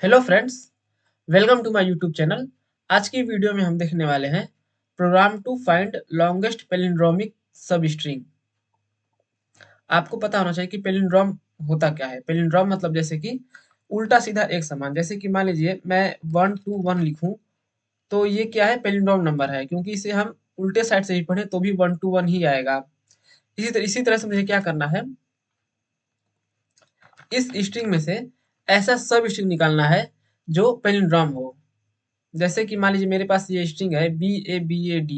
Hello friends, welcome to my YouTube channel. आज की video में हम देखने वाले हैं program to find longest palindromic substring. आपको पता होना चाहिए कि पैलिंड्रोम होता क्या है। पैलिंड्रोम मतलब जैसे कि उल्टा सीधा एक समान। जैसे कि मान लीजिए मैं 121 लिखूं तो ये क्या है, पैलिंड्रोम नंबर है, क्योंकि इसे हम उल्टे साइड से ही पढ़े तो भी 121 ही आएगा। इसी तरह से मुझे क्या करना है, इस स्ट्रिंग में से ऐसा सब स्ट्रिंग निकालना है जो पैलिंड्रोम हो। जैसे कि मान लीजिए मेरे पास ये स्ट्रिंग है BABAD,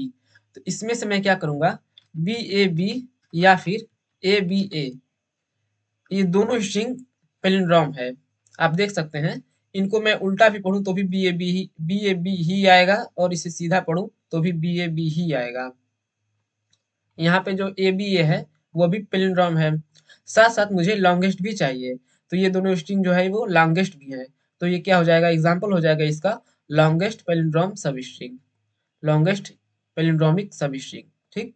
तो इसमें से मैं क्या करूंगा, BAB या फिर ABA, ये दोनों स्ट्रिंग पैलिंड्रोम है। आप देख सकते हैं, इनको मैं उल्टा भी पढ़ूं तो भी बी ए बी ही आएगा, और इसे सीधा पढ़ूं तो भी BAB ही आएगा। यहाँ पे जो ABA है वो भी पैलिंड्रोम है। साथ साथ मुझे लॉन्गेस्ट भी चाहिए, तो ये दोनों स्ट्रिंग जो है वो लॉन्गेस्ट भी है। तो ये क्या हो जाएगा, एग्जाम्पल हो जाएगा इसका, longest palindrome substring, longest palindromic substring. ठीक।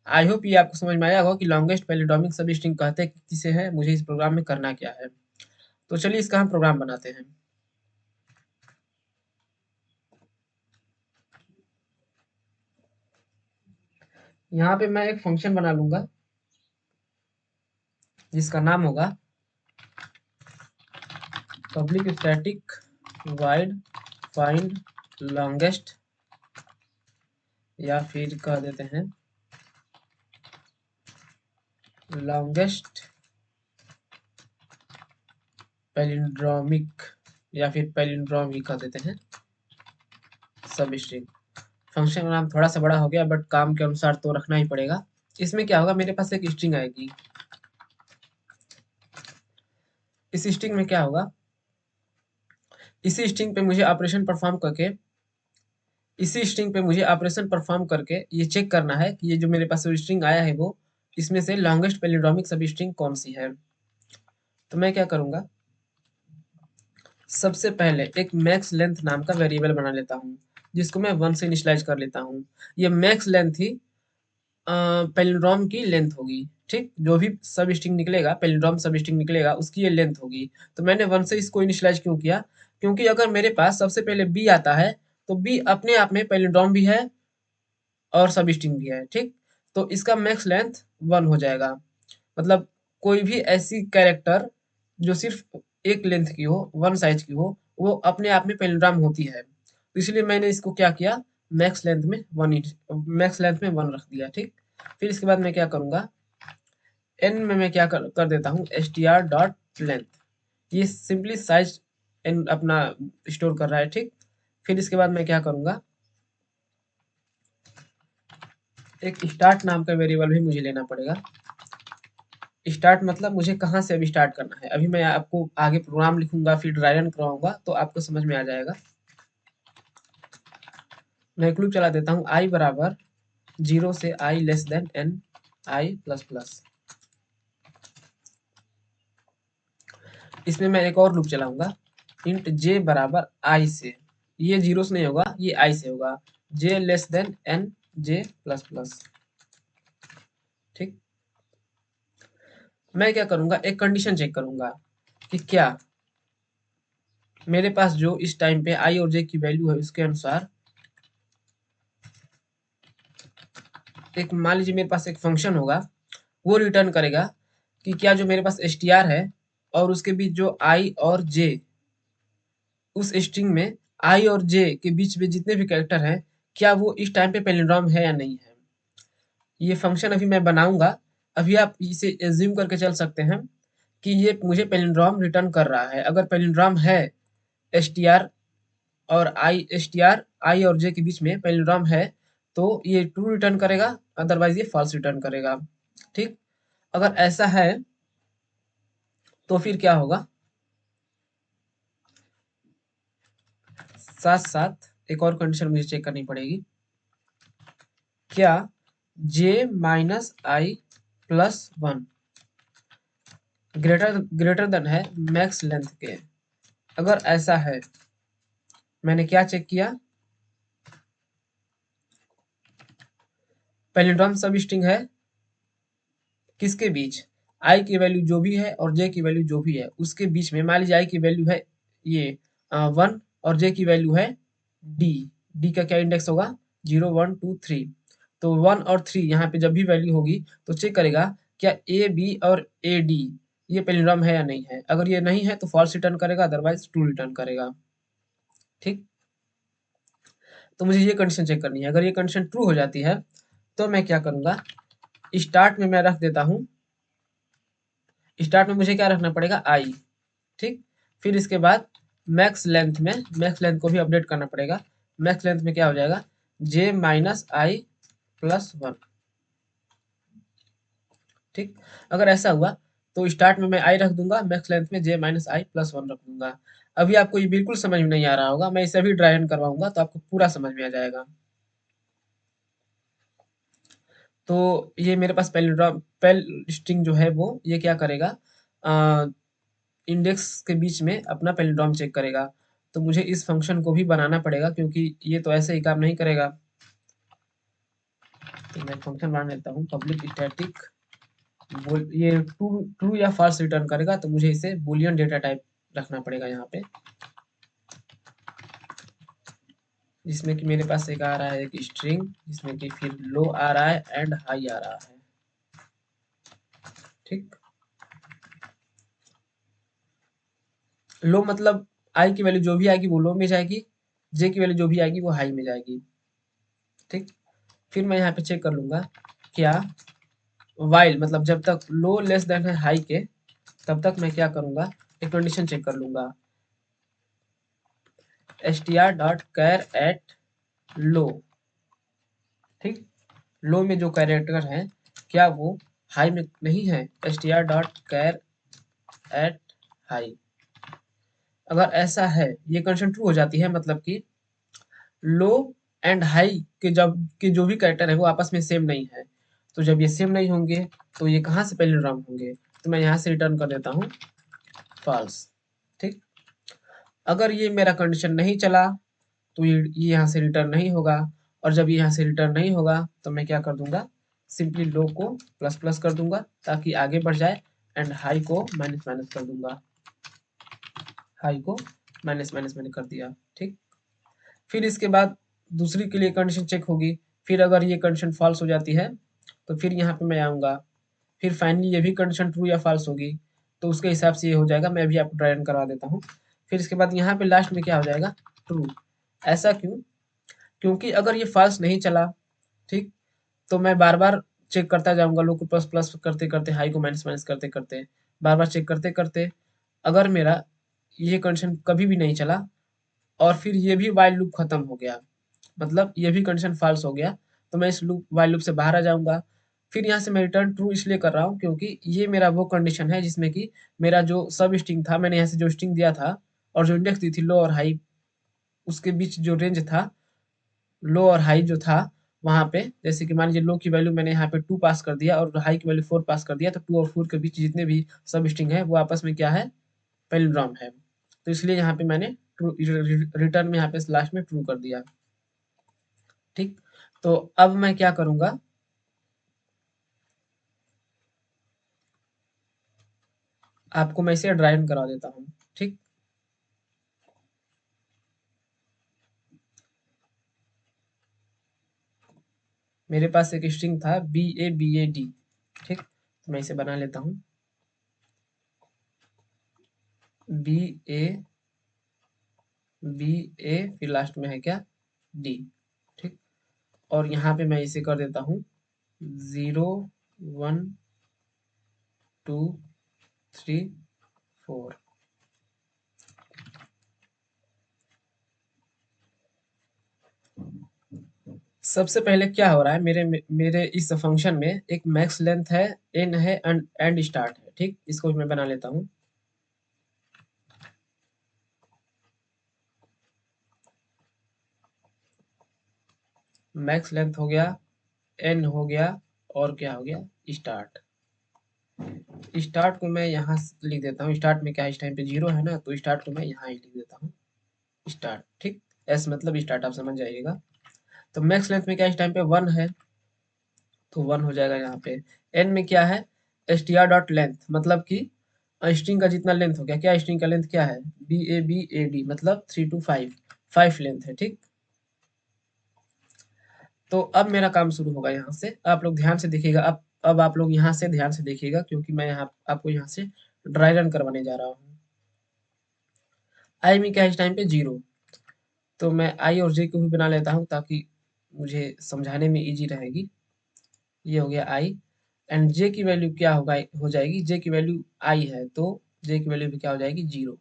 आई होप ये आपको समझ में आया होगा कि लॉन्गेस्ट पैलिंड्रोमिक सब स्ट्रिंग कहते किसे हैं, मुझे इस प्रोग्राम में करना क्या है। तो चलिए इसका हम प्रोग्राम बनाते हैं। यहाँ पे मैं एक फंक्शन बना लूंगा जिसका नाम होगा public static wide find longest, या फिर कह देते हैं लॉन्गेस्ट पैलिंड्रोमिक, या फिर पैलिंड्रोम ही कह देते हैं सब स्ट्रिंग। फंक्शन का नाम थोड़ा सा बड़ा हो गया, बट काम के अनुसार तो रखना ही पड़ेगा। इसमें क्या होगा, मेरे पास एक स्ट्रिंग आएगी। इस स्ट्रिंग में क्या होगा, इसी स्ट्रिंग पे मुझे ऑपरेशन परफॉर्म करके इसी स्ट्रिंग पे मुझे ऑपरेशन परफॉर्म करके ये चेक करना है कि ये जो मेरे पास स्ट्रिंग आया है वो इसमें से लॉन्गेस्ट पैलिंड्रोमिक सब स्ट्रिंग कौन सी है। तो मैं क्या करूंगा, सबसे पहले एक मैक्स लेंथ नाम का वेरिएबल बना लेता हूँ, जिसको मैं 1 से इनिशियलाइज कर लेता हूँ। ये मैक्स लेंथ ही पैलिंड्रोम की लेंथ होगी। ठीक, जो भी सब स्ट्रिंग निकलेगा, पैलिंड्रोम सब स्ट्रिंग निकलेगा, उसकी ये लेंथ होगी। तो मैंने 1 से इसको इनिशियलाइज क्यों किया, क्योंकि अगर मेरे पास सबसे पहले बी आता है तो बी अपने आप में पैलिंड्रोम भी है और सब स्ट्रिंग भी है। ठीक, तो इसका मैक्स लेंथ 1 हो जाएगा। मतलब कोई भी ऐसी कैरेक्टर जो सिर्फ एक लेंथ की हो, 1 साइज की हो, वो अपने आप में पैलिंड्रोम होती है। तो इसलिए मैंने इसको क्या किया, मैक्स लेंथ में 1 रख दिया। ठीक, फिर इसके बाद मैं क्या करूंगा, एन में मैं क्या कर देता हूँ, str.length। ये सिंपली साइज एन अपना स्टोर कर रहा है। ठीक, फिर इसके बाद मैं क्या करूंगा, एक स्टार्ट नाम का वेरिएबल भी मुझे लेना पड़ेगा। स्टार्ट मतलब मुझे कहाँ से अभी स्टार्ट करना है। अभी मैं आपको आगे प्रोग्राम लिखूंगा, फिर ड्राई रन करवाऊंगा तो आपको समझ में आ जाएगा। मैं एक लूप चला देता हूँ, आई बराबर 0 से आई लेस देन एन आई प्लस प्लस। इसमें मैं एक और लूप चलाऊंगा, इंट जे बराबर आई से, ये 0 से नहीं होगा, ये आई से होगा, J less than N J plus plus. ठीक, मैं क्या करूंगा, एक कंडीशन चेक करूंगा कि क्या मेरे पास जो इस टाइम पे आई और जे की वैल्यू है उसके अनुसार, एक मान लीजिए मेरे पास एक फंक्शन होगा, वो रिटर्न करेगा कि क्या जो मेरे पास str है और उसके बीच जो i और j, उस स्ट्रिंग में i और j के बीच में जितने भी कैरेक्टर हैं, क्या वो इस टाइम पे पैलिंड्रोम है या नहीं है। ये फंक्शन अभी मैं बनाऊंगा। अभी आप इसे एज्यूम करके चल सकते हैं कि ये मुझे पैलिंड्रोम रिटर्न कर रहा है। अगर पैलिंड्रोम है, str और आई और जे के बीच में पैलिंड्रोम है तो ये ट्रू रिटर्न करेगा, अदरवाइज ये फॉल्स रिटर्न करेगा। ठीक, अगर ऐसा है तो फिर क्या होगा, साथ साथ एक और कंडीशन मुझे चेक करनी पड़ेगी, क्या j माइनस आई प्लस 1 ग्रेटर देन है मैक्स लेंथ के। अगर ऐसा है, मैंने क्या चेक किया, पैलिंड्रोम सब स्ट्रिंग है किसके बीच, आई की वैल्यू जो भी है और जे की वैल्यू जो भी है उसके बीच में। मान लीजिए आई की वैल्यू है ये, 1 और जे की वैल्यू है डी। डी का क्या इंडेक्स होगा 0 1 2 3। तो 1 और 3 यहाँ पे जब भी वैल्यू होगी तो चेक करेगा क्या ए बी और ए डी ये पैलिंड्रोम है या नहीं है। अगर ये नहीं है तो फॉल्स रिटर्न करेगा, अदरवाइज ट्रू रिटर्न करेगा। ठीक, तो मुझे ये कंडीशन चेक करनी है। अगर ये कंडीशन ट्रू हो जाती है तो मैं क्या करूंगा, स्टार्ट में मैं रख देता हूँ, स्टार्ट में मुझे क्या रखना पड़ेगा आई। ठीक, फिर इसके बाद मैक्स लेंथ में, मैक्स लेंथ को भी अपडेट करना पड़ेगा। मैक्स लेंथ में क्या हो जाएगा जे माइनस आई प्लस 1। ठीक, अगर ऐसा हुआ तो स्टार्ट में मैं आई रख दूंगा, मैक्स लेंथ में जे माइनस आई प्लस 1 रख दूंगा। अभी आपको ये बिल्कुल समझ में नहीं आ रहा होगा, मैं इसे अभी ड्राई रन करवाऊंगा तो आपको पूरा समझ में आ जाएगा। तो ये मेरे पास पेल स्ट्रिंग जो है वो ये क्या करेगा, इंडेक्स के बीच में अपना पैलिंड्रोम चेक करेगा। तो मुझे इस फंक्शन को भी बनाना पड़ेगा क्योंकि ये तो ऐसे ही काम नहीं करेगा। तो मैं फंक्शन बना लेता हूँ पब्लिक स्टैटिक, ये ट्रू ट्रू या फॉल्स रिटर्न करेगा, तो मुझे इसे बूलियन डेटा टाइप रखना पड़ेगा यहाँ पे, जिसमें कि मेरे पास एक आ रहा है एक स्ट्रिंग, जिसमें कि फिर लो आ रहा है एंड हाई आ रहा है। ठीक, लो मतलब आई की वैल्यू जो भी आएगी वो लो में जाएगी, जे की वैल्यू जो भी आएगी वो हाई में जाएगी। ठीक, फिर मैं यहाँ पे चेक कर लूंगा क्या वाइल मतलब जब तक लो लेस देन है हाई के, तब तक मैं क्या करूंगा, एक कंडीशन चेक कर लूंगा str.char एट लो। ठीक, लो में जो कैरेक्टर है क्या वो हाई में नहीं है, str.char एट हाई। अगर ऐसा है, ये कंडीशन ट्रू हो जाती है, मतलब कि लो एंड हाई के जब के जो भी कैरेक्टर है वो आपस में सेम नहीं है। तो जब ये सेम नहीं होंगे तो ये कहाँ से पैलिंड्रोम होंगे, तो मैं यहाँ से रिटर्न कर देता हूँ फॉल्स। ठीक, अगर ये मेरा कंडीशन नहीं चला तो ये यहाँ से रिटर्न नहीं होगा, और जब ये यहाँ से रिटर्न नहीं होगा तो मैं क्या कर दूंगा, सिंपली लो को प्लस प्लस कर दूंगा ताकि आगे बढ़ जाए, एंड हाई को माइनस माइनस कर दूंगा, हाई को माइनस माइनस मैंने कर दिया। ठीक, फिर इसके बाद दूसरी के लिए कंडीशन चेक होगी, फिर अगर ये कंडीशन फॉल्स हो जाती है तो फिर यहाँ पे मैं आऊँगा, फिर फाइनली ये भी कंडीशन ट्रू या फॉल्स होगी, तो उसके हिसाब से ये हो जाएगा। मैं भी आपको ड्राई रन करवा देता हूँ। फिर इसके बाद यहाँ पे लास्ट में क्या हो जाएगा ट्रू। ऐसा क्यों, क्योंकि अगर ये फॉल्स नहीं चला, ठीक, तो मैं बार बार चेक करता जाऊंगा, लो को प्लस प्लस करते करते, हाई को माइनस माइनस करते करते, बार बार चेक करते करते, अगर मेरा ये कंडीशन कभी भी नहीं चला और फिर ये भी वाइल लूप खत्म हो गया, मतलब ये भी कंडीशन फॉल्स हो गया, तो मैं इस लूप वाइल लूप से बाहर आ जाऊंगा। फिर यहाँ से मैं रिटर्न ट्रू इसलिए कर रहा हूँ क्योंकि ये मेरा वो कंडीशन है जिसमें कि मेरा जो सब स्ट्रिंग था, मैंने यहाँ से जो स्ट्रिंग दिया था और जो इंडेक्स दी थी लो और हाई, उसके बीच जो रेंज था, लो और हाई जो था वहाँ पे, जैसे कि मान लीजिए लो की वैल्यू मैंने यहाँ पे 2 पास कर दिया और हाई की वैल्यू 4 पास कर दिया, तो 2 और 4 के बीच जितने भी सब स्ट्रिंग है वो आपस में क्या है, पैलिंड्रोम है। तो इसलिए यहाँ पे मैंने ट्रू रिटर्न में यहाँ पे लास्ट में ट्रू कर दिया। ठीक, तो अब मैं क्या करूंगा, आपको मैं इसे ड्राई रन करा देता हूँ। ठीक, मेरे पास एक स्ट्रिंग था BABAD। ठीक, तो मैं इसे बना लेता हूँ BABA, फिर लास्ट में है क्या डी। ठीक, और यहाँ पे मैं इसे कर देता हूँ 0 1 2 3 4। सबसे पहले क्या हो रहा है, मेरे मेरे इस फंक्शन में एक मैक्स लेंथ है, एन है एंड स्टार्ट है। ठीक, इसको भी मैं बना लेता हूँ। मैक्स लेंथ हो गया, एन हो गया, और क्या हो गया स्टार्ट। स्टार्ट को मैं यहाँ लिख देता हूँ, स्टार्ट में क्या है, इस टाइम पे 0 है ना, तो स्टार्ट को मैं यहाँ ही लिख देता हूँ स्टार्ट। ठीक, एस मतलब स्टार्ट, आप समझ जाइएगा। तो मैक्स लेंथ में क्या इस टाइम पे 1 है, तो 1 हो जाएगा यहाँ पे। एन में क्या है, str डॉट लेंथ, मतलब कि स्ट्रिंग का जितना लेंथ हो गया, क्या स्ट्रिंग का लेंथ क्या है, BABAD मतलब 3 to 5, 5 लेंथ है। ठीक, तो अब मेरा काम शुरू होगा यहाँ से, आप लोग ध्यान से देखिएगा। अब आप लोग यहाँ से ध्यान से देखिएगा, क्योंकि मैं यहाँ आपको यहाँ से ड्राई रन करवाने जा रहा हूँ। आई में क्या है इस टाइम पे 0, तो मैं आई और जे को भी बना लेता हूँ ताकि मुझे समझाने में इजी रहेगी। ये हो गया आई, एंड जे की वैल्यू क्या होगा, हो जाएगी, जे की वैल्यू आई है तो जे की वैल्यू भी क्या हो जाएगी 0।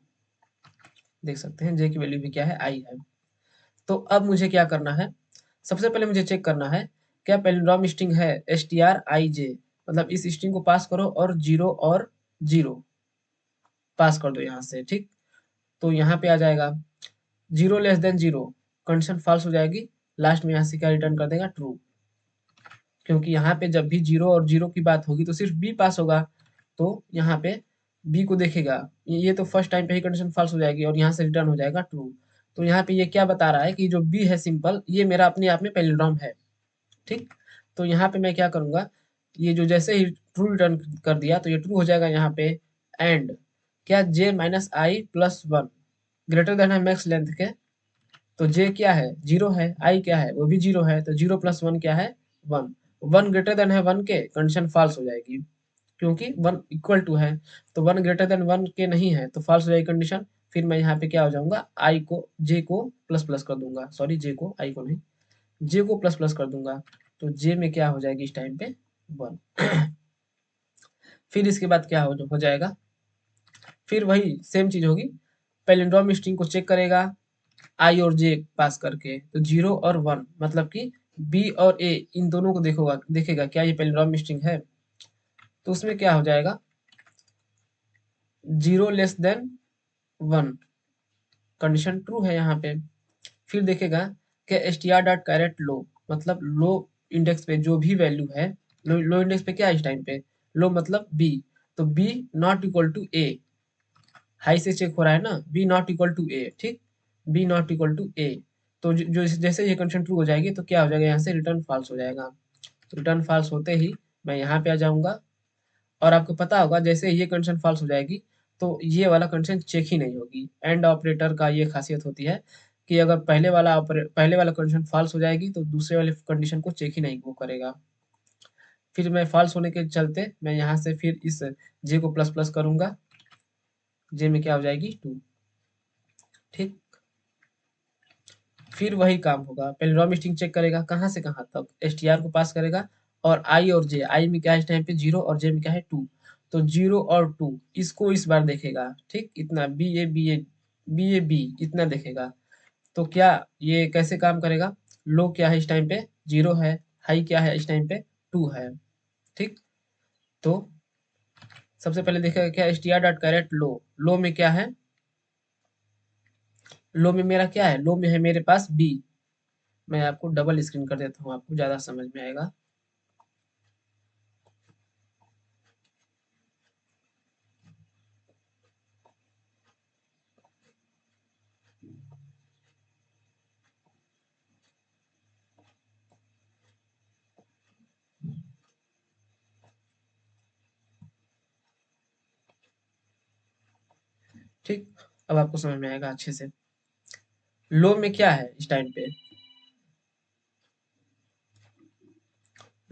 देख सकते हैं जे की वैल्यू भी क्या है, आई है। तो अब मुझे क्या करना है, सबसे पहले मुझे चेक करना है क्या पैलिंड्रोम स्ट्रिंग है str मतलब इस स्ट्रिंग को पास करो और 0 और 0 पास कर दो यहाँ से। ठीक, तो यहाँ पे आ जाएगा 0 < 0, कंडीशन फॉल्स हो जाएगी, लास्ट में यहाँ से क्या रिटर्न कर देगा, ट्रू। क्योंकि यहाँ पे जब भी 0 और 0 की बात होगी तो सिर्फ बी पास होगा, तो यहाँ पे बी को देखेगा, ये तो फर्स्ट टाइम पे ही कंडीशन फॉल्स हो जाएगी और यहाँ से रिटर्न हो जाएगा ट्रू। तो यहाँ पे ये क्या बता रहा है कि जो बी है सिंपल, ये मेरा अपने आप में पैलिंड्रोम है। ठीक, तो यहाँ पे मैं क्या करूँगा, ये जो जैसे ही ट्रू रिटर्न कर दिया तो ये ट्रू हो जाएगा यहाँ पे। एंड क्या j माइनस आई प्लस 1 ग्रेटर देन है मैक्स लेंथ के, तो j क्या है 0 है, i क्या है वो भी 0 है, तो 0 प्लस 1 क्या है 1, 1 ग्रेटर देन है 1 के, कंडीशन फॉल्स हो जाएगी क्योंकि 1 इक्वल टू है, तो 1 ग्रेटर देन 1 के नहीं है तो फॉल्स हो जाएगी कंडीशन। फिर मैं यहाँ पे क्या हो जाऊंगा, आई को जे को प्लस प्लस कर दूंगा, सॉरी जे को, आई को नहीं, जे को प्लस प्लस कर दूंगा, तो जे में क्या हो जाएगी इस टाइम पे 1। फिर इसके बाद क्या हो जाएगा, फिर वही सेम चीज होगी, पैलिंड्रोम स्ट्रिंग को चेक करेगा आई और जे पास करके, तो 0 और 1 मतलब कि बी और ए इन दोनों को देखेगा क्या ये पैलिंड्रोम स्ट्रिंग है, तो उसमें क्या हो जाएगा 0 < 1, कंडीशन ट्रू है यहाँ पे। फिर देखेगा कि str.कैरेट लो मतलब लो इंडेक्स पे जो भी वैल्यू है, लो इंडेक्स पे क्या है इस टाइम पे, लो मतलब बी, तो B not equal to A, high से चेक हो रहा है ना, B not equal to A. ठीक, B not equal to A, तो जो जैसे ये कंडीशन ट्रू हो जाएगी तो क्या हो जाएगा, यहाँ से रिटर्न फॉल्स हो जाएगा। तो रिटर्न फॉल्स होते ही मैं यहाँ पे आ जाऊंगा, और आपको पता होगा जैसे ये कंडीशन फॉल्स हो जाएगी तो ये वाला कंडीशन चेक ही नहीं होगी। एंड ऑपरेटर का ये खासियत होती है कि अगर पहले वाला कंडीशन फॉल्स हो जाएगी तो दूसरे वाले कंडीशन को चेक ही नहीं वो करेगा। फिर मैं फॉल्स होने के चलते मैं यहाँ से फिर इस जे को प्लस प्लस करूंगा, जे में क्या हो जाएगी 2। ठीक, फिर वही काम होगा, पहले रॉ स्ट्रिंग चेक करेगा कहाँ से कहाँ तक, str को पास करेगा, और आई और जे, आई में क्या है इस टाइम पे 0 और जे में क्या है 2, तो 0 और 2 इसको इस बार देखेगा। ठीक, इतना बी इतना देखेगा, तो क्या ये कैसे काम करेगा, लो क्या है इस टाइम पे 0 है, हाई क्या है इस टाइम पे 2 है। ठीक, तो सबसे पहले देखेगा क्या str.कैरेट लो में क्या है, लो में मेरा क्या है, लो में है मेरे पास बी। मैं आपको डबल स्क्रीन कर देता हूँ, आपको ज्यादा समझ में आएगा। ठीक, अब आपको समझ में आएगा अच्छे से। लो में क्या है इस टाइम पे,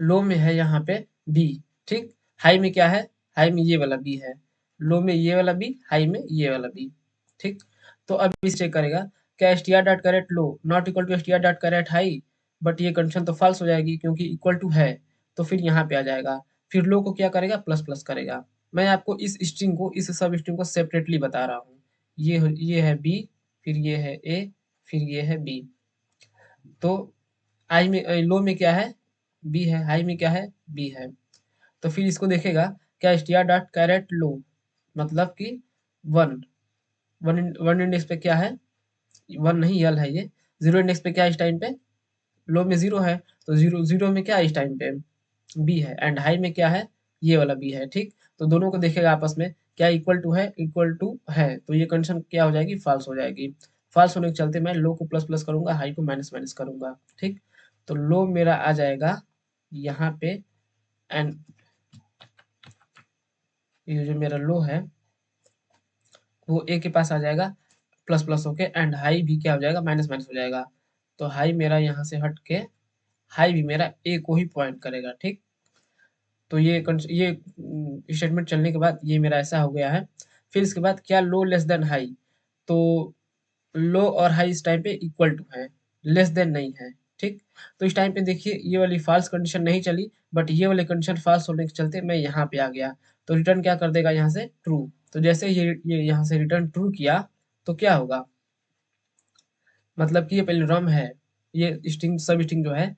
लो में है यहाँ पे बी। ठीक, हाई में क्या है, हाई में ये वाला बी है, लो में ये वाला बी, हाई में ये वाला बी। ठीक, तो अब इस चेक करेगा क्या str charAt low not equal to str charAt high, but ये कंडीशन तो फॉल्स हो जाएगी क्योंकि इक्वल टू है, तो फिर यहाँ पे आ जाएगा, फिर लो को क्या करेगा प्लस प्लस करेगा। मैं आपको इस स्ट्रिंग को, इस सब स्ट्रिंग को सेपरेटली बता रहा हूँ। ये है बी, फिर ये है ए, फिर ये है बी। तो आई में लो में क्या है बी है, हाई में क्या है बी है, तो फिर इसको देखेगा क्या str.कैरेट लो मतलब कि 1, वन इंडेक्स पे क्या है 1 नहीं यल है ये, 0 इंडेक्स पे क्या है इस टाइम पे, लो में 0 है, तो 0 में क्या है इस टाइम पे बी है, एंड हाई में क्या है ये वाला बी है। ठीक, तो दोनों को देखेगा आपस में क्या इक्वल टू है, इक्वल टू है, तो ये कंडीशन क्या हो जाएगी फॉल्स हो जाएगी। फॉल्स होने के चलते मैं लो को प्लस प्लस करूंगा, हाई को माइनस माइनस करूंगा। ठीक, तो लो मेरा आ जाएगा यहाँ पे, एंड ये जो मेरा लो है वो ए के पास आ जाएगा प्लस प्लस होके, एंड हाई भी क्या हो जाएगा, माइनस माइनस हो जाएगा। तो हाई मेरा यहाँ से हट के हाई भी मेरा ए को ही पॉइंट करेगा। ठीक, तो ये स्टेटमेंट चलने के बाद ये मेरा ऐसा हो गया है। फिर इसके बाद क्या लो लेस देन हाई, तो लो और हाई इस टाइम पे इक्वल टू है, लेस देन नहीं है। ठीक, तो इस टाइम पे देखिए ये वाली फॉल्स कंडीशन नहीं चली, बट ये वाली कंडीशन फॉल्स होने के चलते मैं यहाँ पे आ गया, तो रिटर्न क्या कर देगा यहाँ से, ट्रू। तो जैसे ये यहाँ से रिटर्न ट्रू किया तो क्या होगा, मतलब कि ये पैलिंड्रोम है, ये स्ट्रिंग सब स्ट्रिंग जो है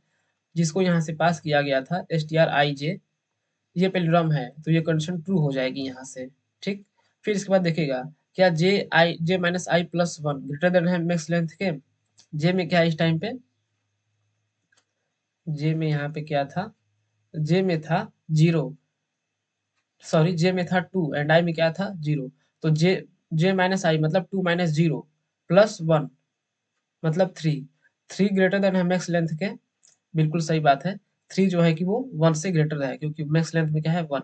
जिसको यहाँ से पास किया गया था str ये पैलिंड्रोम है, तो ये कंडीशन ट्रू हो जाएगी यहाँ से। ठीक, फिर इसके बाद देखिएगा क्या जे माइनस आई प्लस वन ग्रेटर देन है मैक्स लेंथ के। जे में क्या है इस टाइम पे, जे में यहाँ पे क्या था, जे में था जीरो, सॉरी जे में था टू एंड आई में क्या था जीरो। तो जे माइनस आई मतलब two minus zero plus one मतलब थ्री, थ्री ग्रेटर देन है मैक्स लेंथ के, बिल्कुल सही बात है। थ्री जो है कि वो वन से ग्रेटर है, क्योंकि मैक्स लेंथ में क्या है वन।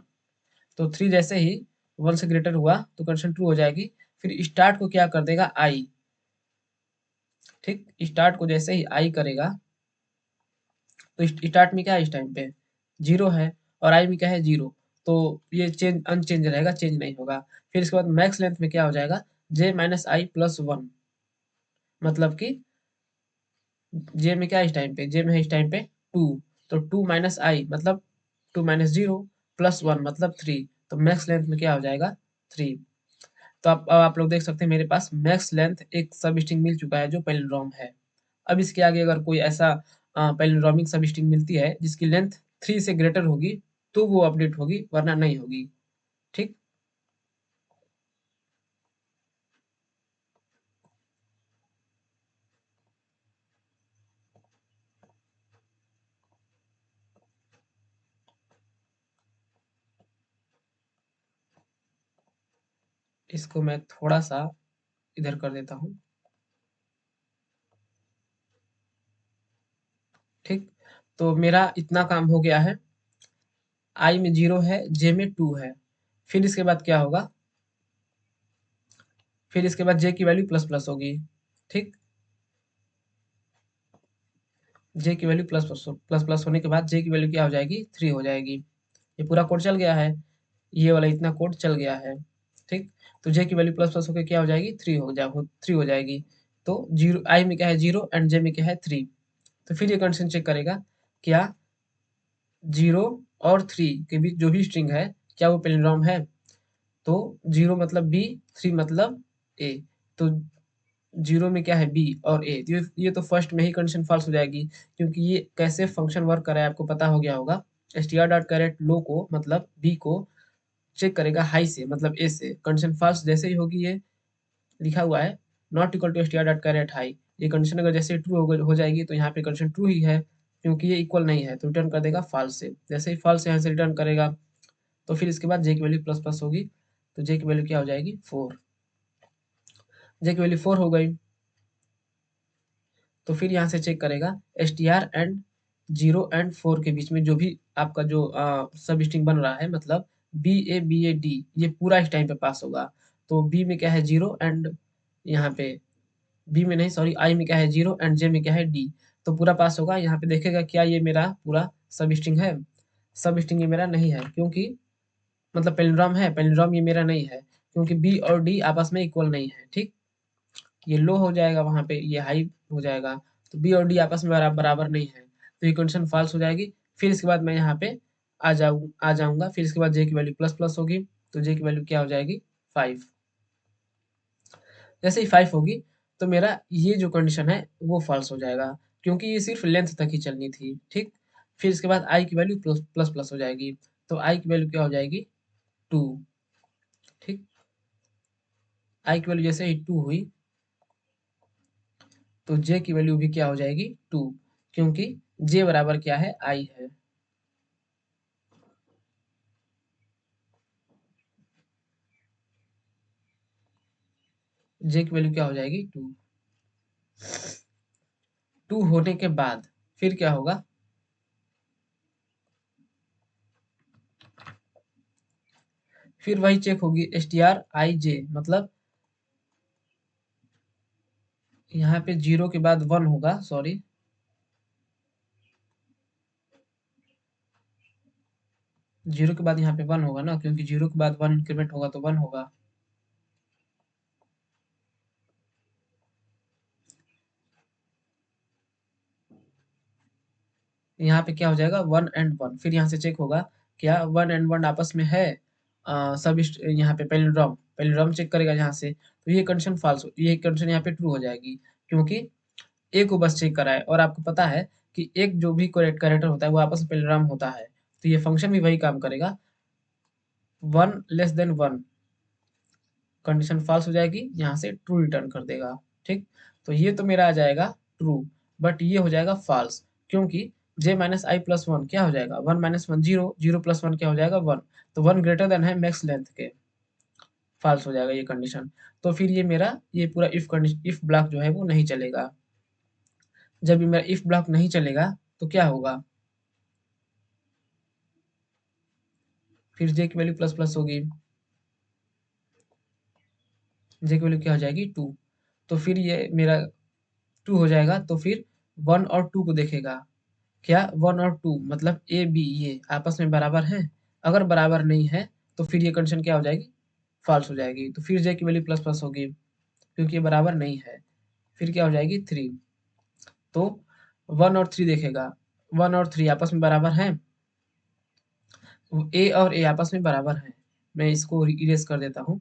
तो थ्री जैसे ही वन से ग्रेटर हुआ तो कंडीशन ट्रू हो जाएगी। फिर स्टार्ट को क्या कर देगा, आई। ठीक, स्टार्ट को जैसे ही आई करेगा तो स्टार्ट में क्या है इस टाइम पे जीरो है, और आई में क्या है जीरो, तो ये चेंज अनचेंज रहेगा, चेंज नहीं होगा। फिर इसके बाद मैक्स लेंथ में क्या हो जाएगा, जे माइनस आई प्लस वन, मतलब कि जे में क्या है इस टाइम पे, जे में है इस टाइम पे टू, तो टू माइनस आई मतलब two minus zero plus one मतलब थ्री, तो मैक्स लेंथ में क्या हो जाएगा, थ्री। तो अब आप लोग देख सकते हैं मेरे पास मैक्स लेंथ एक सब स्ट्रिंग मिल चुका है जो पैलिंड्रोम है। अब इसके आगे अगर कोई ऐसा पैलिंड्रोमिक सब स्ट्रिंग मिलती है जिसकी लेंथ थ्री से ग्रेटर होगी तो वो अपडेट होगी, वरना नहीं होगी। ठीक, इसको मैं थोड़ा सा इधर कर देता हूँ। ठीक, तो मेरा इतना काम हो गया है। आई में जीरो है, जे में टू है। फिर इसके बाद क्या होगा, फिर इसके बाद जे की वैल्यू प्लस प्लस होगी। ठीक, जे की value plus plus plus plus होने के बाद जे की वैल्यू क्या हो जाएगी, थ्री हो जाएगी। ये पूरा कोड चल गया है, ये वाला इतना कोड चल गया है। ठीक, तो जे की वैल्यू प्लस प्लस होकर क्या हो जाएगी, थ्री हो जाएगी। तो जीरो, आई में क्या है जीरो एंड जे में क्या है थ्री। तो फिर ये कंडीशन चेक करेगा क्या जीरो और थ्री के बीच जो भी स्ट्रिंग है क्या वो पैलिंड्रोम है। तो जीरो मतलब बी, थ्री मतलब ए, तो जीरो में क्या है बी और ए, ये तो फर्स्ट में ही कंडीशन फॉल्स हो जाएगी, क्योंकि ये कैसे फंक्शन वर्क कर रहा है आपको पता हो गया होगा। str डॉट करेक्ट लो को मतलब बी को चेक करेगा हाई से मतलब ए से, कंडीशन फॉल्स जैसे ही होगी ये लिखा हुआ है not equal to str dot charAt high, ये कंडीशन अगर जैसे ट्रू हो जाएगी तो यहाँ पे कंडीशन ट्रू ही है, क्योंकि ये इक्वल नहीं है तो रिटर्न कर देगा फॉल्स से। जैसे ही फॉल्स यहाँ से रिटर्न करेगा तो फिर इसके बाद जे की वैल्यू प्लस प्लस होगी, तो जे की वैल्यू क्या हो जाएगी, फोर। जे की वैल्यू फोर हो गई, तो फिर यहाँ से चेक करेगा str and zero and four के बीच में जो भी आपका जो सब स्ट्रिंग बन रहा है, मतलब बी ए ये पूरा इस टाइम पे पास होगा। तो बी में क्या है जीरो एंड यहाँ पे बी में नहीं सॉरी आई में क्या है जीरो एंड जे में क्या है डी, तो पूरा पास होगा। यहाँ पे देखेगा क्या ये मेरा पूरा सब स्ट्रिंग है, सब स्ट्रिंग ये मेरा नहीं है, क्योंकि मतलब पैलिंड्रोम है, पैलिंड्रोम ये मेरा नहीं है, क्योंकि बी और डी आपस में इक्वल नहीं है। ठीक, ये लो हो जाएगा वहाँ पे, ये हाई हो जाएगा, तो बी और डी आपस में बराबर नहीं है, तो ये कंडीशन फॉल्स हो जाएगी। फिर इसके बाद मैं यहाँ पे आ जाऊंगा, फिर इसके बाद जे की वैल्यू प्लस प्लस होगी, तो जे की वैल्यू क्या हो जाएगी, फाइव। जैसे ही फाइव होगी तो मेरा ये जो कंडीशन है वो फॉल्स हो जाएगा, क्योंकि ये सिर्फ लेंथ तक ही चलनी थी। ठीक, फिर इसके बाद आई की वैल्यू प्लस प्लस प्लस हो जाएगी, तो आई की वैल्यू क्या हो जाएगी, टू। ठीक, आई की वैल्यू जैसे ही टू हुई तो जे की वैल्यू भी क्या हो जाएगी, टू, क्योंकि जे बराबर क्या है, आई है। जे की वैल्यू क्या हो जाएगी, टू। टू होने के बाद फिर क्या होगा, फिर वही चेक होगी str आई जे मतलब यहाँ पे 0 के बाद 1 होगा, सॉरी, जीरो के बाद यहाँ पे 1 होगा ना, क्योंकि 0 के बाद 1 इंक्रीमेंट होगा तो 1 होगा। यहाँ पे क्या हो जाएगा, 1 एंड 1, फिर यहाँ से चेक होगा क्या 1 एंड 1 आपस में है, यहाँ पे पैलिंड्रोम पैलिंड्रोम चेक करेगा यहाँ से, तो ये कंडीशन फॉल्स, ये कंडीशन यहाँ पे ट्रू हो जाएगी, क्योंकि ए को बस चेक करा है, और आपको पता है कि एक जो भी कैरेक्टर होता है वो आपस में पैलिंड्रोम होता है, तो ये फंक्शन भी वही काम करेगा, 1 < 1 कंडीशन फॉल्स हो जाएगी, यहाँ से ट्रू रिटर्न कर देगा। ठीक, तो ये तो मेरा आ जाएगा ट्रू, बट ये हो जाएगा फॉल्स, क्योंकि j-i+1 क्या हो जाएगा, 1 - 1 0, 0+1 क्या हो जाएगा 1, तो 1 ग्रेटर देन है मैक्स लेंथ के, फॉल्स हो जाएगा ये कंडीशन। तो फिर ये मेरा ये पूरा इफ कंडीशन, इफ ब्लॉक जो है वो नहीं चलेगा। जब ये मेरा इफ ब्लॉक नहीं चलेगा तो क्या होगा, फिर j की वैल्यू प्लस प्लस होगी, j की वैल्यू क्या हो जाएगी 2, तो फिर ये मेरा 2 हो जाएगा, तो फिर 1 और 2 को देखेगा, क्या 1 और 2 मतलब ए बी ये आपस में बराबर हैं, अगर बराबर नहीं है तो फिर ये कंडीशन क्या हो जाएगी, फॉल्स हो जाएगी, तो फिर j की वैल्यू प्लस प्लस होगी, क्योंकि ये बराबर नहीं है, फिर क्या हो जाएगी 3, तो 1 और 3 देखेगा, 1 और 3 आपस में बराबर हैं, ए और ए आपस में बराबर हैं, मैं इसको इरेज कर देता हूँ,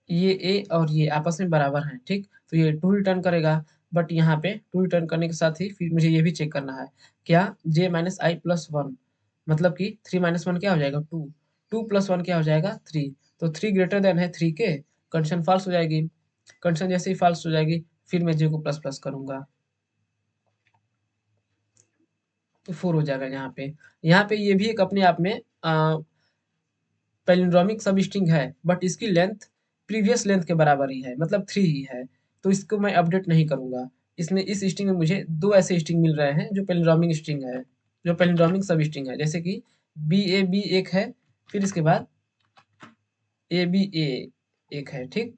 ये ए और ये आपस में बराबर हैं, ठीक, तो ये 2 रिटर्न करेगा, बट यहाँ पे 2 रिटर्न करने के साथ ही फिर मुझे ये भी चेक करना है, क्या j-i+1 मतलब कि 3 - 1 क्या हो जाएगा 2, 2+1 क्या हो जाएगा 3, तो 3 ग्रेटर देन है 3 के, कंडीशन फॉल्स हो जाएगी, कंडीशन जैसे ही फॉल्स हो जाएगी फिर मैं j को प्लस प्लस करूंगा, तो 4 हो जाएगा यहाँ पे ये भी एक अपने आप में पैलिंड्रोमिक सब स्ट्रिंग है, बट इसकी लेंथ प्रीवियस लेंथ के बराबर ही है, मतलब 3 ही है, तो इसको मैं अपडेट नहीं करूंगा, इसमें इस स्ट्रिंग में मुझे 2 ऐसे स्ट्रिंग मिल रहे हैं जो पैलिंड्रोमिक स्ट्रिंग है, जो पैलिंड्रोमिक सब स्ट्रिंग है, जैसे कि बी ए बी एक है, फिर इसके बाद ए बी ए एक है, ठीक,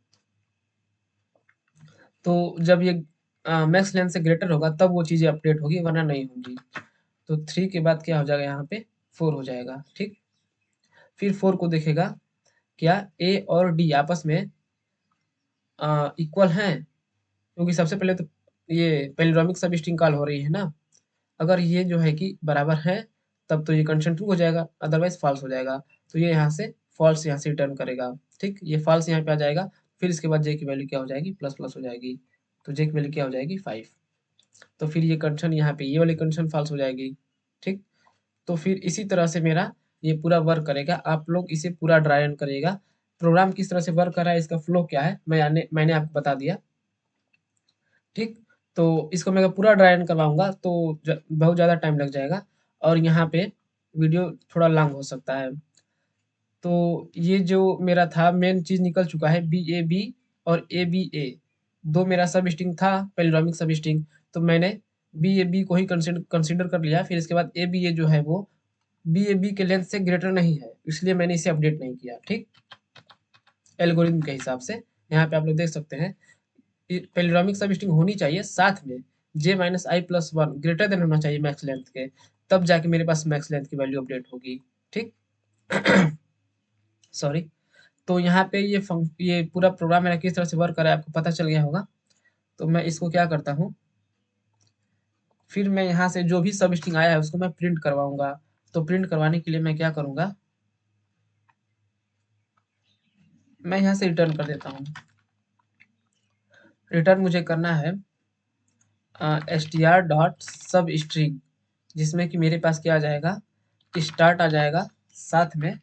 तो जब ये मैक्स लेंथ से ग्रेटर होगा तब वो चीज़ें अपडेट होगी, वरना नहीं होगी, तो 3 के बाद क्या हो जाएगा यहाँ पे 4 हो जाएगा, ठीक, फिर 4 को देखेगा, क्या ए और डी आपस में इक्वल हैं, क्योंकि सबसे पहले तो ये पैलिंड्रोमिक सब स्ट्रिंग कॉल हो रही है ना, अगर ये जो है कि बराबर है तब तो ये कंडीशन ट्रू हो जाएगा, अदरवाइज फॉल्स हो जाएगा, तो ये यहाँ से फॉल्स यहाँ से रिटर्न करेगा, ठीक, ये फॉल्स यहाँ पे आ जाएगा, फिर इसके बाद जे की वैल्यू क्या हो जाएगी प्लस प्लस हो जाएगी, तो जे की वैल्यू क्या हो जाएगी 5, तो फिर ये कंडीशन यहाँ पे ये वाली कंडीशन फॉल्स हो जाएगी, ठीक, तो फिर इसी तरह से मेरा ये पूरा वर्क करेगा, आप लोग इसे पूरा ड्राई रन करिएगा, प्रोग्राम किस तरह से वर्क कर रहा है, इसका फ्लो क्या है मैंने आपको बता दिया, ठीक, तो इसको मैं पूरा ड्राई रन करवाऊंगा तो बहुत ज़्यादा टाइम लग जाएगा, और यहाँ पे वीडियो थोड़ा लॉन्ग हो सकता है, तो ये जो मेरा था मेन चीज़ निकल चुका है, बी ए बी और ए बी ए, दो मेरा सब स्ट्रिंग था पैलिंड्रोमिक सब स्ट्रिंग, तो मैंने बी ए बी को ही कंसिडर कर लिया, फिर इसके बाद ए बी ए जो है वो बी ए बी के लेंथ से ग्रेटर नहीं है, इसलिए मैंने इसे अपडेट नहीं किया, ठीक, एल्गोरिथम के हिसाब से, यहाँ पे आप लोग देख सकते हैं पैलिंड्रोमिक सब स्ट्रिंग होनी चाहिए साथ में j-i+1 ग्रेटर देन होना चाहिए मैक्स लेंथ के, तब जाके मेरे पास मैक्स लेंथ की वैल्यू अपडेट होगी, ठीक, सॉरी, तो यहाँ पे ये पूरा प्रोग्राम मेरा किस तरह से वर्क कर रहा है आपको पता चल गया होगा, तो मैं इसको क्या करता हूँ, फिर मैं यहाँ से जो भी सब स्ट्रिंग आया है उसको मैं प्रिंट करवाऊंगा, तो प्रिंट करवाने के लिए मैं क्या करूँगा, मैं यहाँ से रिटर्न कर देता हूँ, रिटर्न मुझे करना है str.substring, जिसमें कि मेरे पास क्या आ जाएगा, स्टार्ट आ जाएगा, साथ में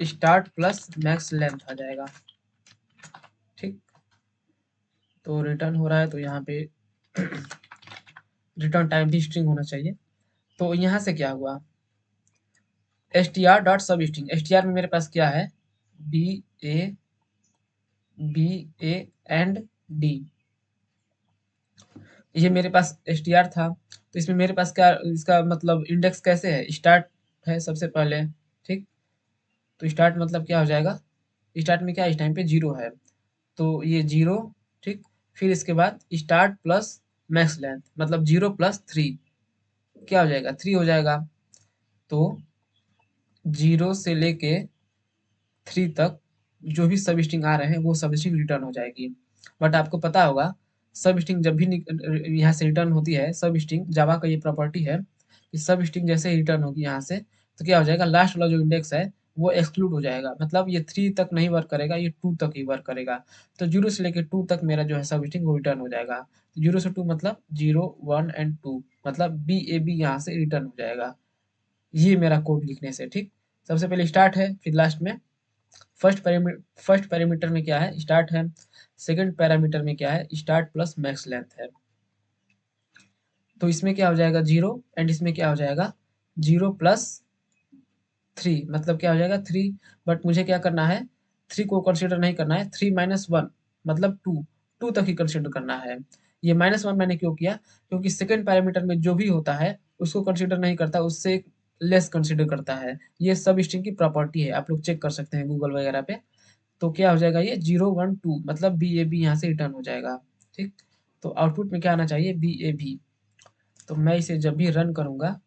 स्टार्ट प्लस मैक्स लेंथ आ जाएगा, ठीक, तो रिटर्न हो रहा है तो यहाँ पे रिटर्न टाइप भी स्ट्रिंग होना चाहिए, तो यहाँ से क्या हुआ, str.substring, str में मेरे पास क्या है, B A B A and D, ये मेरे पास str था, तो इसमें मेरे पास क्या इसका मतलब इंडेक्स कैसे है, स्टार्ट है सबसे पहले, ठीक। तो स्टार्ट मतलब क्या हो जाएगा, स्टार्ट में क्या इस टाइम पे 0 है, तो ये 0, ठीक। फिर इसके बाद स्टार्ट प्लस मैक्स लेंथ मतलब 0 प्लस 3 क्या हो जाएगा, 3 हो जाएगा। तो 0 से लेके 3 तक जो भी सब स्ट्रिंग आ रहे हैं वो सब स्ट्रिंग रिटर्न हो जाएगी। बट आपको पता होगा सब स्ट्रिंग जब भी यहाँ से रिटर्न होती है, सब स्ट्रिंग जावा का ये प्रॉपर्टी है कि सब स्ट्रिंग जैसे ही रिटर्न होगी यहाँ से, तो क्या हो जाएगा, लास्ट वाला जो इंडेक्स है वो एक्सक्लूड हो जाएगा, मतलब ये 3 तक नहीं वर्क करेगा, ये 2 तक ही वर्क करेगा। तो 0 से लेके 2 तक मेरा जो है सब स्ट्रिंग वो रिटर्न हो जाएगा। तो 0 से 2 मतलब 0 1 एंड 2 मतलब बी ए बी यहाँ से रिटर्न हो जाएगा, ये मेरा कोड लिखने से, ठीक। सबसे पहले स्टार्ट है, फिर लास्ट में फर्स्ट पैरामीटर में क्या है, स्टार्ट है। सेकंड पैरामीटर में क्या है, स्टार्ट प्लस मैक्स लेंथ है। तो इसमें क्या हो जाएगा 0 एंड इसमें क्या हो जाएगा 0 प्लस 3 मतलब क्या हो जाएगा 3। बट मुझे क्या करना है, 3 को कंसिडर नहीं करना है, 3 माइनस 1 मतलब 2, 2 तक ही कंसिडर करना है। ये -1 मैंने क्यों किया, क्योंकि सेकंड पैरामीटर में जो भी होता है उसको कंसिडर नहीं करता, उससे लेस कंसिडर करता है। ये सब स्ट्रिंग की प्रॉपर्टी है, आप लोग चेक कर सकते हैं गूगल वगैरह पे। तो क्या हो जाएगा ये 0 1 2 मतलब बी ए बी यहाँ से रिटर्न हो जाएगा, ठीक। तो आउटपुट में क्या आना चाहिए, बी ए बी। तो मैं इसे जब भी रन करूंगा,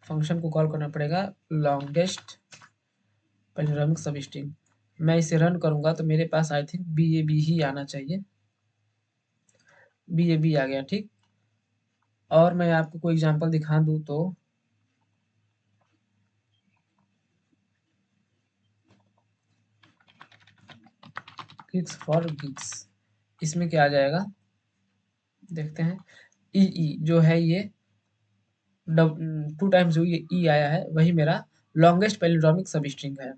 फंक्शन को कॉल करना पड़ेगा लॉन्गेस्ट पैनोरामिक सब स्ट्रिंग। मैं इसे रन करूंगा तो मेरे पास I think B A B ही आना चाहिए, बी ए बी आ गया, ठीक। और मैं आपको कोई एग्जांपल दिखा दूं तो किक्स फॉर गिग्स, इसमें क्या आ जाएगा देखते हैं। ई ई जो है ये 2 टाइम्स जो ये ई आया है वही मेरा लॉन्गेस्ट पैलिंड्रोमिक सब स्ट्रिंग है।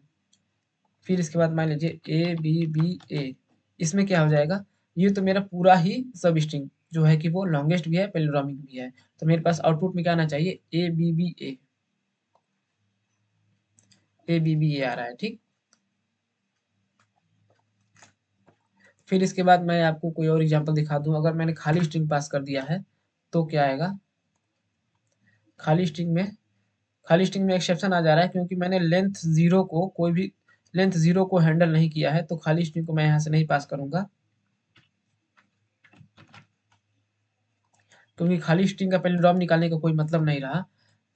फिर इसके बाद मान लीजिए ए बी बी ए, इसमें क्या हो जाएगा, ये तो मेरा पूरा ही सब स्ट्रिंग जो है कि वो लॉन्गेस्ट भी है पैलिंड्रोमिक भी है। तो मेरे पास आउटपुट में क्या आना चाहिए, A B B A, A B B A आ रहा है, ठीक। फिर इसके बाद मैं आपको कोई और एग्जांपल दिखा दूं, अगर मैंने खाली स्ट्रिंग पास कर दिया है तो क्या आएगा, खाली स्ट्रिंग में, खाली स्ट्रिंग में एक्सेप्शन आ जा रहा है क्योंकि मैंने लेंथ जीरो को कोई भी लेंथ जीरो को हैंडल नहीं किया है, तो खाली स्ट्रिंग को मैं यहाँ से नहीं पास करूंगा क्योंकि खाली स्ट्रिंग का पैलिंड्रोम निकालने का कोई मतलब नहीं रहा।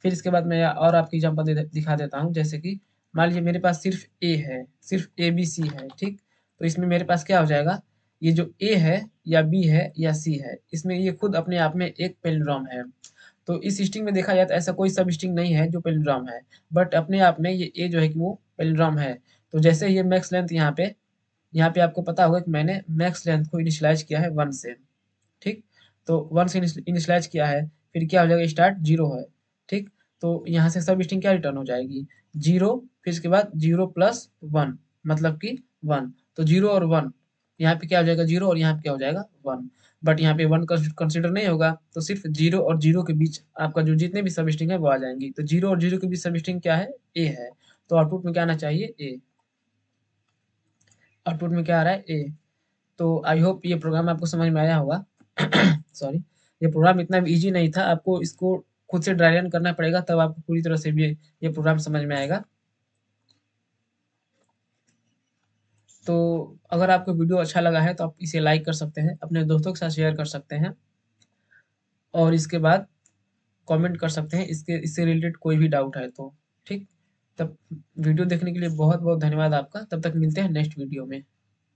फिर इसके बाद मैं और आपकी एग्जांपल दिखा देता हूँ, जैसे कि मान लीजिए मेरे पास सिर्फ ए है, सिर्फ ए बी सी है, ठीक। तो इसमें मेरे पास क्या हो जाएगा, ये जो ए है या बी है या सी है, इसमें ये खुद अपने आप में एक पैलिंड्रोम है। तो इस स्ट्रिंग में देखा जाए तो ऐसा कोई सब स्ट्रिंग नहीं है जो पैलिंड्रोम है, बट अपने आप में ये ए जो है कि वो पैलिंड्रोम है। तो जैसे ये मैक्स लेंथ यहाँ पे आपको पता होगा कि मैंने मैक्स लेंथ को इनिशियलाइज किया है 1 से, ठीक। तो 1 से इनिशियलाइज किया है, फिर क्या हो जाएगा, स्टार्ट 0 है, ठीक। तो यहाँ से सब स्ट्रिंग क्या रिटर्न हो जाएगी, 0, फिर इसके बाद 0 प्लस 1 मतलब कि 1। तो 0 और 1 यहाँ पे क्या हो जाएगा, 0 और यहाँ पे क्या हो जाएगा 1। बट यहाँ पे 1 कंसिडर नहीं होगा, तो सिर्फ 0 और 0 के बीच आपका जो जितने भी सब स्ट्रिंग है वो आ जाएंगी। तो 0 और 0 के बीच सब स्ट्रिंग क्या है, ए है। तो आउटपुट में क्या आना चाहिए, ए। आउटपुट में क्या आ रहा है, ए। तो आई होप ये प्रोग्राम आपको समझ में आया होगा। सॉरी, ये प्रोग्राम इतना भी इजी नहीं था, आपको इसको खुद से ड्राई रन करना पड़ेगा तब आपको पूरी तरह से भी ये प्रोग्राम समझ में आएगा। तो अगर आपको वीडियो अच्छा लगा है तो आप इसे लाइक कर सकते हैं, अपने दोस्तों के साथ शेयर कर सकते हैं, और इसके बाद कमेंट कर सकते हैं इसके इससे रिलेटेड कोई भी डाउट है तो, ठीक। तब वीडियो देखने के लिए बहुत बहुत धन्यवाद आपका, तब तक मिलते हैं नेक्स्ट वीडियो में।